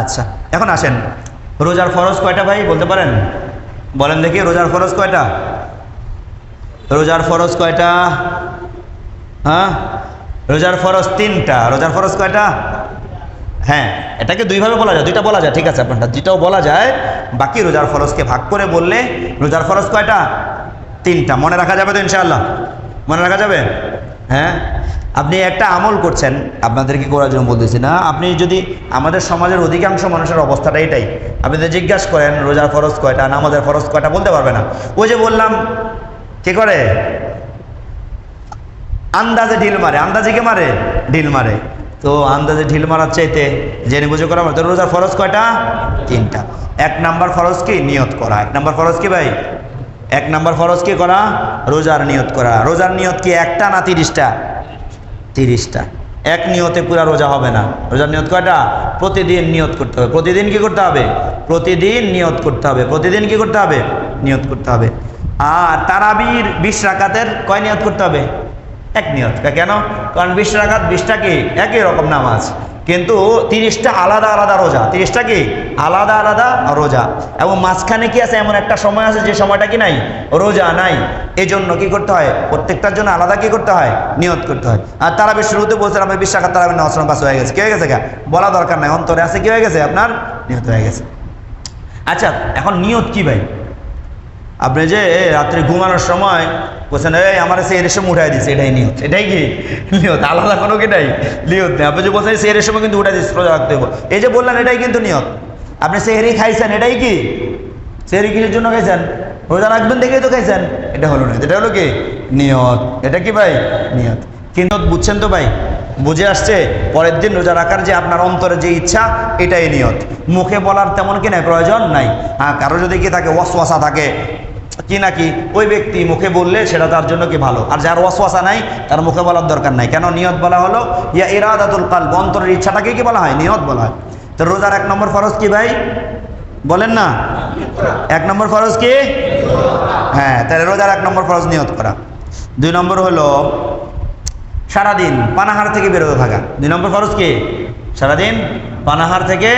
আচ্ছা, এখন আসেন, রোজার ফরজ কয়টা ভাই বলতে পারেন? বলেন দেখি, রোজার ফরজ কয়টা? রোজার ফরজ কয়টা? হ্যাঁ, রোজার ফরজ 3টা। রোজার ফরজ কয়টা? হ্যাঁ, এটাকে দুইভাবে বলা যায়, দুইটা বলা যায়, ঠিক আছে, আপনারটা যেটাও বলা যায়। বাকি রোজার ফরজকে ভাগ করে বললে রোজার ফরজ কয়টা? 3টা। মনে রাখা যাবে তো ইনশাআল্লাহ? মনে রাখা যাবে? হ্যাঁ, আপনি একটা আমল করছেন, আপনাদেরকে করার জন্য বলতেছি না। আপনি যদি, আমাদের সমাজের অধিকাংশ মানুষের অবস্থাটা এটাই, আপনি যদি জিজ্ঞাসা করেন রোজার ফরজ কয়টা, নামাজের ফরজ কয়টা, বলতে পারবে না। ওই যে বললাম, কি করে আন্দাজে ঢিল মারে। আন্দাজে কে মারে? ঢিল মারে। তো আন্দাজে ঢিল মারার চাইতে জেনে বুঝে করা তো রোজার ফরজ কয়টা? 3টা। 1 নাম্বার ফরজ কি? নিয়ত করা। 1 নাম্বার ফরজ কি ভাই? 1 নাম্বার ফরজ কি করা? রোজার নিয়ত করা। রোজার নিয়ত কি 1টা না 30টা? 30টা। এক নিয়তে পুরা রোজা হবে না। রোজার নিয়ত কয়টা? প্রতিদিন নিয়ত করতে হবে। প্রতিদিন কি করতে হবে? প্রতিদিন নিয়ত করতে হবে। প্রতিদিন কি করতে হবে? নিয়ত করতে হবে। আর তারাবির 20 রাকাতের কয় নিয়ত করতে হবে? 1 নিয়ত। কেন? কারণ 20 রাকাত 20টা কি একই রকম নামাজ, কিন্তু 30টা আলাদা আলাদা রোজা। 30টা কি আলাদা আলাদা রোজা, এবং মাঝখানে কি আছে? এমন একটা সময় আছে যে সময়টা কি নাই, রোজা নাই। এই জন্য কি করতে হয়? প্রত্যেকটার জন্য আলাদা কি করতে হয়? নিয়ত করতে হয়। আর তারাবির শুরুতে বলছিলাম 20 রাকাত তারাবির নামাজ পাস হয়ে গেছে। কি হয়ে গেছে? বলা দরকার নাই, অন্তরে আছে কি হয়ে গেছে? আপনার নিয়ত হয়ে গেছে। আচ্ছা, এখন নিয়ত কি ভাই? আপনি যে রাত্রে ঘুমানোর সময় বলছেন এই আমার সেহরের সময় উঠাই দিচ্ছে, এটাই নিয়ত। এটাই কি নিয়ত? আলাদা কোনো কিটাই নিয়ত নেই। আপনি যে বলছেন সেহরের সময় কিন্তু উঠাই দিচ্ছে, রোজা রাখতে হবে, এই যে বললেন এটাই কিন্তু নিয়ত। আপনি সেহরি খাইছেন, এটাই কি? সেহরি কিসের জন্য খাইছেন? রোজা রাখবেন দেখেই তো খাইছেন। এটা হলো নিয়ত। এটা হলো কি? নিয়ত। এটা কি ভাই? নিয়ত। কিন্তু বুঝছেন তো ভাই? বুঝে আসছে? পরের দিন রোজা রাখার যে আপনার অন্তরে যে ইচ্ছা, এটাই নিয়ত। মুখে বলার তেমন কি নাই, প্রয়োজন নাই। হ্যাঁ, কারো যদি কি থাকে ওয়াসওয়াসা থাকে কি নাকি, ওই ব্যক্তি মুখে বললে সেটা তার জন্য কি ভালো। আর যার ওয়াসওয়াসা নাই তার মুখে বলার দরকার নাই। কেন? নিয়ত বলা হলো ইয়া ইরাদাতুল কলব, অন্তরের ইচ্ছাটাকে কি বলা হয়? নিয়ত বলা হয়। তো রোজার 1 নম্বর ফরজ কি ভাই? বলেন না। 1 নম্বর ফরজ কি? হ্যাঁ, তাহলে রোজার 1 নম্বর ফরজ নিয়ত করা। 2 নম্বর হলো সারাদিন পানাহার থেকে বিরত থাকা। 2 নম্বর ফরজ কি? সারাদিন পানাহার থেকে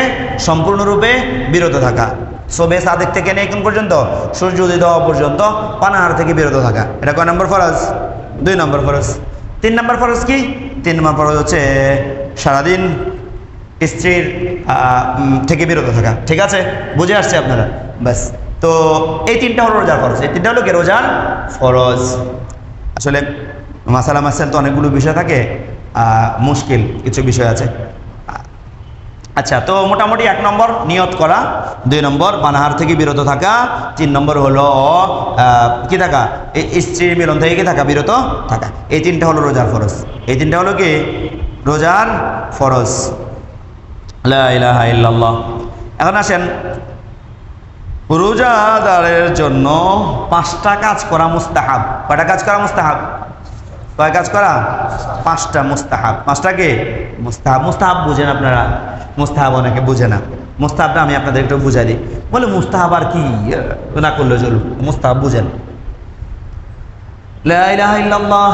সম্পূর্ণরূপে বিরত থাকা। শোবে সাদেক থেকে নিয়ে কোন পর্যন্ত? সূর্য উদয় হওয়া পর্যন্ত পানাহার থেকে বিরত থাকা। এটা কয় নম্বর ফরজ? 2 নম্বর ফরজ। 3 নম্বর ফরজ কি? 3 নম্বর ফরজ হচ্ছে সারাদিন স্ত্রীর থেকে বিরত থাকা। ঠিক আছে, বুঝে আসছে আপনারা? ব্যাস। তো এই 3টা হলো রোজার ফরজ। এই 3টা হলো কি রোজার ফরজ। আসলে মাসালা মাসাল তো অনেকগুলো বিষয় থাকে, মুশকিল কিছু বিষয় আছে। আচ্ছা, তো মোটামুটি 1 নম্বর নিয়ত করা, 2 নম্বর পানাহার থেকে বিরত থাকা, 3 নম্বর হলো কি থাকা? স্ত্রীর মিলন থেকে কি থাকা? বিরত থাকা। এই 3টা হলো রোজার ফরজ। এই 3টা হলো কি রোজার ফরজ। লা ইলাহা ইল্লাল্লাহ। এখন আসেন, রোজাদারের জন্য 5টা কাজ করা মুস্তাহাব। কয়টা কাজ করা মুস্তাহাব? কয় কাজ করা? 5টা মুস্তাহাব। 5টা কি মুস্তাহাব? মুস্তাহাব বুঝেন আপনারা? মুস্তাহাব অনেকে বুঝে না। মুস্তাহাবটা আমি আপনাদের একটু বুঝাই দিই। বলে মুস্তাহাব আর কি, না করলে চলুন। মুস্তাহাব বুঝেন। লা ইলাহা ইল্লাল্লাহ।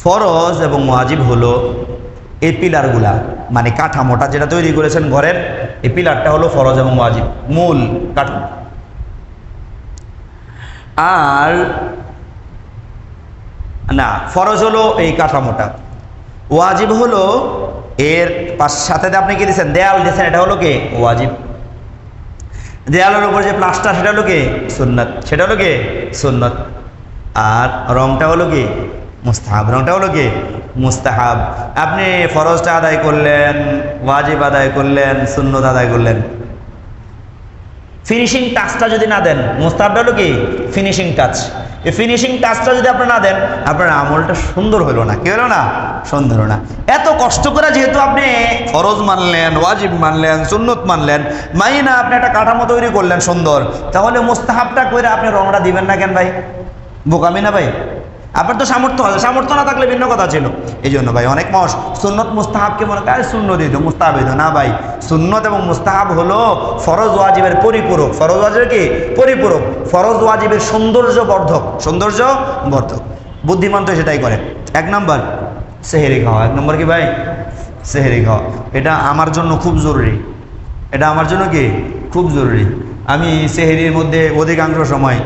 ফরজ এবং ওয়াজিব হলো এই পিলারগুলা, মানে কাঠামোটা যেটা তৈরি করেছেন ঘরের, এই পিলারটা হলো ফরজ এবং ওয়াজিব, মূল কাঠামো। আর না, ফরজ হলো এই কাঠামোটা, ওয়াজিব হলো এর সাথে আপনি কি দিচ্ছেন? দেয়াল দিচ্ছেন, এটা হলো কি ওয়াজিব। দেয়ালের উপর যে প্লাস্টার, সেটা হলো কি সুন্নাত। সেটা হলো কি সুন্নাত। আর রংটা হলো কি মুস্তাহাব। রংটা হলো কি মুস্তাহাব। আপনি ফরজটা আদায় করলেন, ওয়াজিব আদায় করলেন, সুন্নত আদায় করলেন, ফিনিশিং টাচটা যদি না দেন, মুস্তাহাবটা হলো কি ফিনিশিং টাচ। এই ফিনিশিং টাচটা যদি আপনি না দেন, আপনার আমলটা সুন্দর হলো না। কি হলো না? সুন্দর হলো না। এত কষ্ট করে যেহেতু আপনি ফরজ মানলেন, ওয়াজিব মানলেন, সুন্নত মানলেন, মাইনা আপনি একটা কাঠামো তৈরি করলেন সুন্দর, তাহলে মুস্তাহাবটা করে আপনি রংটা দিবেন না কেন ভাই? বোকামি না ভাই? আপনার তো সামর্থ্য আছে, সামর্থ্য না থাকলে ভিন্ন কথা ছিল। এই জন্য ভাই অনেক মানুষ সুন্নত মুস্তাহাবকে মনে করে সুন্নত দিত, মুস্তাহাব দিত না ভাই। সুন্নত এবং মুস্তাহাব হলো ফরজ ওয়াজিবের পরিপূরক। ফরজ ওয়াজিবের কি পরিপূরক? ফরজ ওয়াজিবের সৌন্দর্য বর্ধক, সৌন্দর্য বর্ধক। বুদ্ধিমান তো সেটাই করে। 1 নম্বর সেহেরি খাওয়া। 1 নম্বর কি ভাই? সেহরি খাওয়া, এটা আমার জন্য খুব জরুরি। এটা আমার জন্য কি খুব জরুরি। আমি সেহরির মধ্যে অধিকাংশ সময়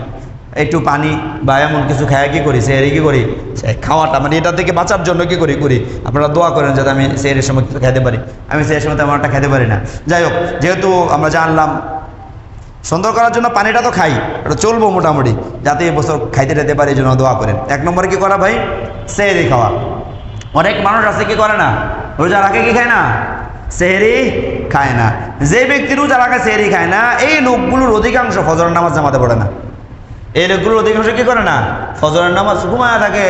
একটু পানি বা এমন কিছু খায় কি করি, সেহরি কি করি, খাওয়াটা মানে এটা থেকে বাঁচার জন্য কি করি করি আপনারা দোয়া করেন যাতে আমি সেহরির সময় কিছু খেতে পারি। আমি সেহরির সময় তেমন একটা খেতে পারি না। যাই হোক, যেহেতু আমরা জানলাম সুন্দর করার জন্য পানিটা তো খাই, এটা চলবো মোটামুটি, যাতে এবছর খাইতে যেতে পারি এই জন্য দোয়া করেন। 1 নম্বরে কি করা ভাই, সেহরি খাওয়া। অনেক মানুষ আছে কি করে না, রোজা রাখে কি খায় না, সেহরি খায় না। যে ব্যক্তি রোজা রাখে সেহরি খায় না, এই লোকগুলোর অধিকাংশ ফজরের নামাজ জামাতে পড়ে না। এই লোকগুলোর অধিকাংশ কি করে না, ফজরের নামাজ ঘুমায় থাকে।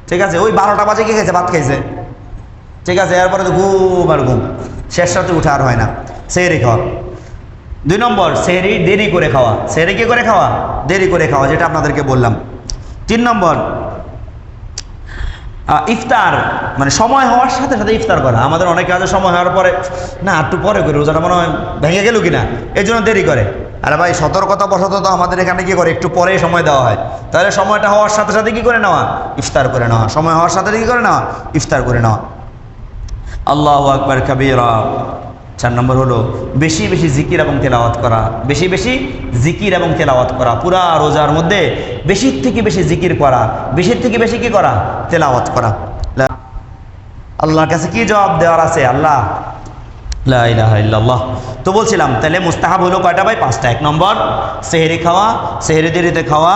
ঠিক আছে, ওই 12টা বাজে কি খাইছে, ভাত খাইছে, ঠিক আছে, এরপরে তো ঘুম আর ঘুম, শেষ রাতে উঠা আর হয় না। সেহরি খাওয়া। 2 নম্বর, সেহরি দেরি করে খাওয়া। সেহরি কি করে খাওয়া, দেরি করে খাওয়া, যেটা আপনাদেরকে বললাম। 3 নম্বর, ইফতার, মানে সময় হওয়ার সাথে সাথে ইফতার করা। আমাদের অনেকে আছে সময় হওয়ার পরে না একটু পরে করে, রোজাটা মনে হয় ভেঙে গেল কিনা, এই জন্য দেরি করে। আরে ভাই, সতর্কতা বশত তো আমাদের এখানে কি করে, একটু পরে সময় দেওয়া হয়। তাহলে সময়টা হওয়ার সাথে সাথে কি করে নেওয়া, ইফতার করে নেওয়া। সময় হওয়ার সাথে কি করে নেওয়া, ইফতার করে নেওয়া। আল্লাহু আকবার কাবীরা। 4 নম্বর হলো বেশি বেশি জিকির এবং তেলাওয়াত করা। বেশি বেশি জিকির এবং তেলাওয়াত করা। পুরা রোজার মধ্যে বেশির থেকে বেশি জিকির করা, বেশির থেকে বেশি কি করা, তেলাওয়াত করা। আল্লাহর কাছে কি জবাব দেওয়ার আছে, আল্লাহ লা ইলাহা ইল্লাল্লাহ। তো বলছিলাম তাহলে মুস্তাহাব হলো কয়টা ভাই, 5টা। 1 নম্বর, সেহরি খাওয়া, সেহরি দেরিতে খাওয়া,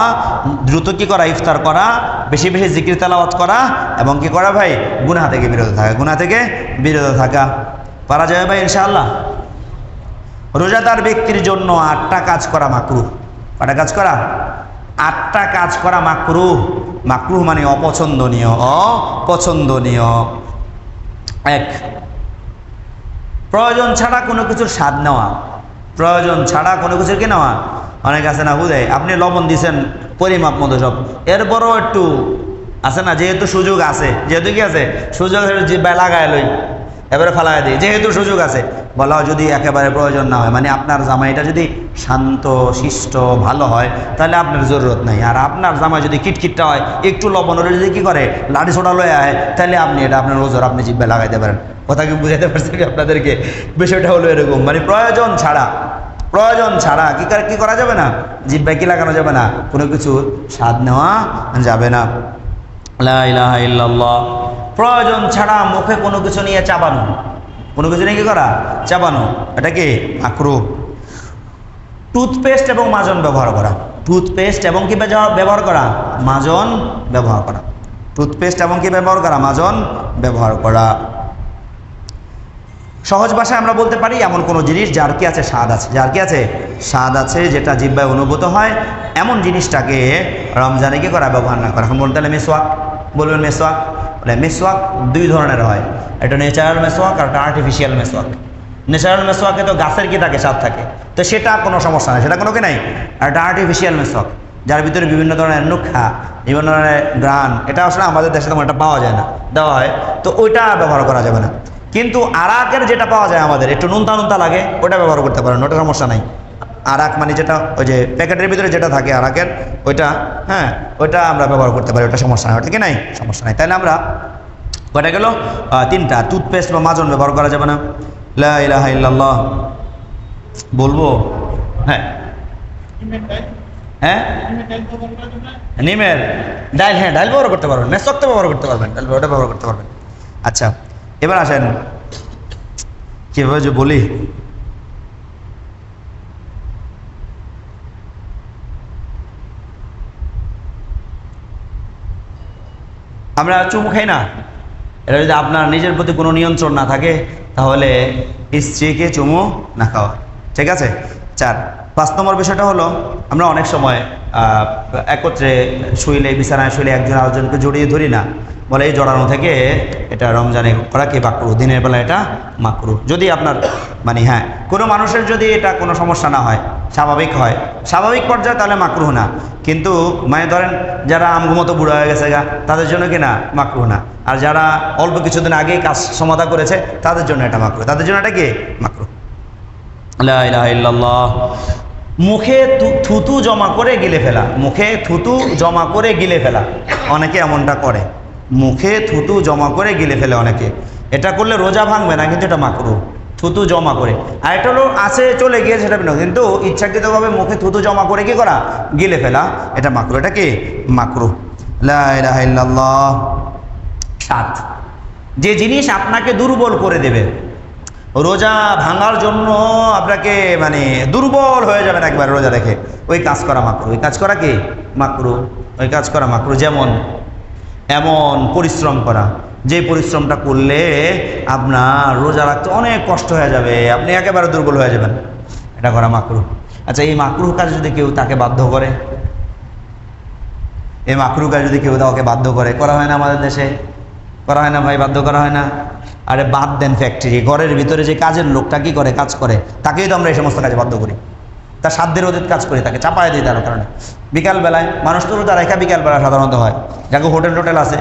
দ্রুত কি করা, ইফতার করা, বেশি বেশি জিকির তেলাওয়াত করা, এবং কি করা ভাই, গুনাহ থেকে বিরত থাকা। গুনাহ থেকে বিরত থাকা পারা যাবে ভাই ইনশাআল্লাহ। রোজাদার ব্যক্তির জন্য 8টা কাজ করা মাকরুহ। কয়টা কাজ করা, 8টা কাজ করা মাকরুহ। মাকরুহ মানে অপছন্দনীয়, অপছন্দনীয়। 1, প্রয়োজন ছাড়া কোনো কিছুর স্বাদ নেওয়া। প্রয়োজন ছাড়া কোনো কিছুর কি নেওয়া। অনেক আছে না, বুঝে আপনি লবণ দিয়েছেন পরিমাপ মতো সব, এরপরও একটু আছে না, যেহেতু সুযোগ আছে, যেহেতু কি আছে সুযোগ, জিব্বায় লাগায় লই, এবারে ফালাই দিই, যেহেতু সুযোগ আছে। বলা হয় যদি একেবারে প্রয়োজন না হয়, মানে আপনার জামাইটা যদি শান্ত শিষ্ট ভালো হয়, তাহলে আপনার জরুরত নাই। আর আপনার জামাই যদি কিটকিটটা হয়, একটু লবণ হলে যদি কি করে, লাঠি ছোটা লয়ে আয়, তাহলে আপনি এটা আপনার ওজোর আপনি জিব্বায় লাগাইতে পারেন। কথা কি বুঝাইতে পারছি আপনাদেরকে? বিষয়টা হলো এরকম, মানে প্রয়োজন ছাড়া, প্রয়োজন ছাড়া কি করা যাবে না, জিব্বায় কি লাগানো যাবে না, কোনো কিছু স্বাদ নেওয়া যাবে না। লা ইলাহা ইল্লাল্লাহ। প্রয়োজন ছাড়া মুখে কোনো কিছু নিয়ে চাবানো, কোনো কিছু নিয়ে কি করা, চাবানো, এটা কি মাকরুহ। টুথপেস্ট এবং মাজন ব্যবহার করা। টুথপেস্ট এবং কি ব্যবহার করা, মাজন ব্যবহার করা। টুথপেস্ট এবং কি ব্যবহার করা, মাজন ব্যবহার করা। সহজ ভাষায় আমরা বলতে পারি এমন কোনো জিনিস যার কি আছে, স্বাদ আছে, যার কি আছে, স্বাদ আছে, যেটা জিহ্বায় অনুভূত হয়, এমন জিনিসটাকে রমজানে কি করা, ব্যবহার না করা। এখন বলতে হলে মেসওয়াক, বলবেন মেসওয়াক, বলে মেসওয়াক 2 ধরনের হয়, একটা ন্যাচারাল মেসওয়াক আর একটা আর্টিফিশিয়াল মেসওয়াক। ন্যাচারাল মেসওয়াকে তো গাছের কি থাকে, স্বাদ থাকে, তো সেটা কোনো সমস্যা নেই, সেটা কোনো কি নাই। আর একটা আর্টিফিশিয়াল মেসওয়াক, যার ভিতরে বিভিন্ন ধরনের নুখা, বিভিন্ন ধরনের গ্রান, এটা আসলে আমাদের দেশে তেমন একটা পাওয়া যায় না, দেওয়া হয়, তো ওইটা ব্যবহার করা যাবে না। কিন্তু আরাকের যেটা পাওয়া যায় আমাদের, একটু নুনতা নুনতা লাগে, ওটা ব্যবহার করতে পারেন, ওটা সমস্যা নাই। আরাক মানে যেটা ওই যে প্যাকেটের ভিতরে যেটা থাকে আরাকের, ওইটা, হ্যাঁ, ওইটা আমরা ব্যবহার করতে পারি, ওটা সমস্যা নাই, ওটা কি নাই, সমস্যা নাই। তাহলে আমরা কয়টা গেল, 3টা। টুথপেস্ট বা মাজন ব্যবহার করা যাবে না। লা ইলাহা ইল্লাল্লাহ বলবো, হ্যাঁ হ্যাঁ, নিমের ডাইল, হ্যাঁ ডাইল ব্যবহার করতে পারবেন, মেসওয়াক তো ব্যবহার করতে পারবেন, ডাইল ওটা ব্যবহার করতে পারবেন। আচ্ছা, এবার আসেন কিভাবে যে বলি, আমরা চুমু খাই না, এটা যদি আপনার নিজের প্রতি কোনো নিয়ন্ত্রণ না থাকে, তাহলে স্ত্রীকে চুমু না খাওয়া, ঠিক আছে। 4, 5 নম্বর বিষয়টা হলো আমরা অনেক সময় একত্রে শুইলে, বিছানায় শুইলে একজন আরেকজনকে জড়িয়ে ধরি না, বলে এই জড়ানো থেকে এটা রমজানে করা কি মাকরুহ, দিনের বেলা এটা মাকরুহ। যদি আপনার মানে হ্যাঁ কোনো মানুষের যদি এটা কোনো সমস্যা না হয়, স্বাভাবিক হয়, স্বাভাবিক পর্যায়ে, তাহলে মাকরুহ না। কিন্তু মানে ধরেন যারা আমগুমতো বুড়ো হয়ে গেছে গা, তাদের জন্য কি না, মাকরুহ না। আর যারা অল্প কিছুদিন আগেই কাজ সমাধা করেছে, তাদের জন্য এটা মাকরুহ, তাদের জন্য এটা কি মাকরুহ। লা ইলাহা ইল্লাল্লাহ। মুখে থুতু জমা করে গিলে ফেলা, মুখে থুতু জমা করে গিলে ফেলা, অনেকে এমনটা করে, মুখে থুতু জমা করে গিলে ফেলে অনেকে। এটা করলে রোজা ভাঙবে না, কিন্তু এটা মাকরু, থুতু জমা করে। আর এটা হলো আছে চলে গিয়ে সেটা ভিন্ন, কিন্তু ইচ্ছাকৃতভাবে মুখে থুতু জমা করে কি করা, গিলে ফেলা, এটা মাকরু। এটা কি মাকরু। লা ইলাহা ইল্লাল্লাহ। 7, যে জিনিস আপনাকে দুর্বল করে দেবে, রোজা ভাঙার জন্য আপনাকে মানে দুর্বল হয়ে যাবেন একবার রোজা রেখে, ওই কাজ করা মাকরু। ওই কাজ করা কি মাকরু, ওই কাজ করা মাকরু। যেমন এমন পরিশ্রম করা, যে পরিশ্রমটা করলে আপনার রোজা রাখতে অনেক কষ্ট হয়ে যাবে, আপনি একেবারে দুর্বল হয়ে যাবেন, এটা করা মাকরু। আচ্ছা, এই মাকরু কাজ যদি কেউ তাকে বাধ্য করে, এই মাকরু কাজ যদি কেউ তাকে বাধ্য করে, করা হয় না আমাদের দেশে, করা হয় না ভাই, বাধ্য করা হয় না? আরে বাদ দেন ফ্যাক্টরি, ঘরের ভিতরে যে কাজের লোকটা কি করে, কাজ করে, তাকেই তো আমরা এই সমস্ত কাজে বাধ্য করি, তার সাধ্যের অধিক কাজ করি, তাকে চাপায় দিই তার কারণে। বিকালবেলায় মানুষ তো রোজা রেখা বিকালবেলা সাধারণত হয়, যাকে হোটেল টোটেল আছে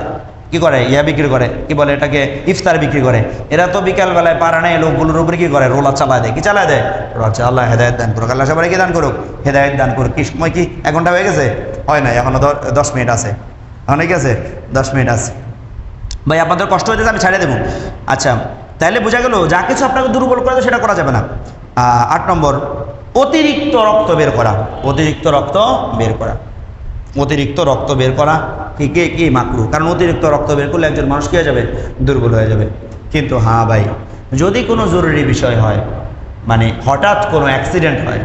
কি করে, ইয়া বিক্রি করে, কি বলে এটাকে, ইফতার বিক্রি করে। এরা তো বিকালবেলায় পারে না, এই লোকগুলোর উপরে কি করে, রোলার চালায় দেয়। কি চালায় দেয়? রোলার। আল্লাহ হেদায়েত দান করুক, আল্লাহ সবাই কি দান করুক, হেদায়েত দান করুক। কি সময়, কি 1 ঘন্টা হয়ে গেছে? হয় না, এখনো 10 মিনিট আছে, অনেক আছে, 10 মিনিট আছে। ভাই আপনাদের কষ্ট হয়েছে, আমি ছাড়িয়ে দেবো। আচ্ছা, তাহলে বোঝা গেল যা কিছু আপনাকে দুর্বল করে সেটা করা যাবে না। 8 নম্বর, অতিরিক্ত রক্ত বের করা। অতিরিক্ত রক্ত বের করা, অতিরিক্ত রক্ত বের করা কি মাকরু। কারণ অতিরিক্ত রক্ত বের করলে একজন মানুষ কি হয়ে যাবে, দুর্বল হয়ে যাবে। কিন্তু হ্যাঁ ভাই, যদি কোনো জরুরি বিষয় হয়, মানে হঠাৎ কোনো অ্যাক্সিডেন্ট হয়,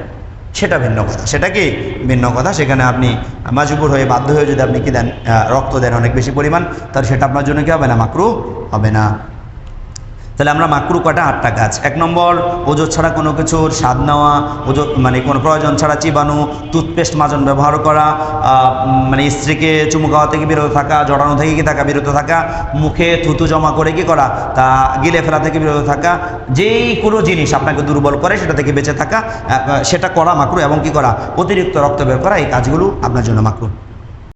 সেটা ভিন্ন কথা, সেটা কি ভিন্ন কথা। সেখানে আপনি মাজবুর হয়ে, বাধ্য হয়ে যদি আপনি কি দেন, রক্ত দেন অনেক বেশি পরিমাণ, তাহলে সেটা আপনার জন্য কি হবে না, মাকরু হবে না। তাহলে আমরা মাকরু কটা, 8টা কাজ। 1 নম্বর, ওজোর ছাড়া কোনো কিছুর স্বাদ নেওয়া, ওজোর মানে কোনো প্রয়োজন ছাড়া চিবানো, টুথপেস্ট মাজন ব্যবহার করা, মানে স্ত্রীকে চুমু খাওয়া থেকে বিরত থাকা, জড়ানো থেকে কি থাকা, বিরত থাকা, মুখে থুতু জমা করে কি করা, তা গিলে ফেলা থেকে বিরত থাকা, যেই কোনো জিনিস আপনাকে দুর্বল করে সেটা থেকে বেঁচে থাকা, সেটা করা মাকরু। এবং কি করা, অতিরিক্ত রক্ত বের করা, এই কাজগুলো আপনার জন্য মাকরু।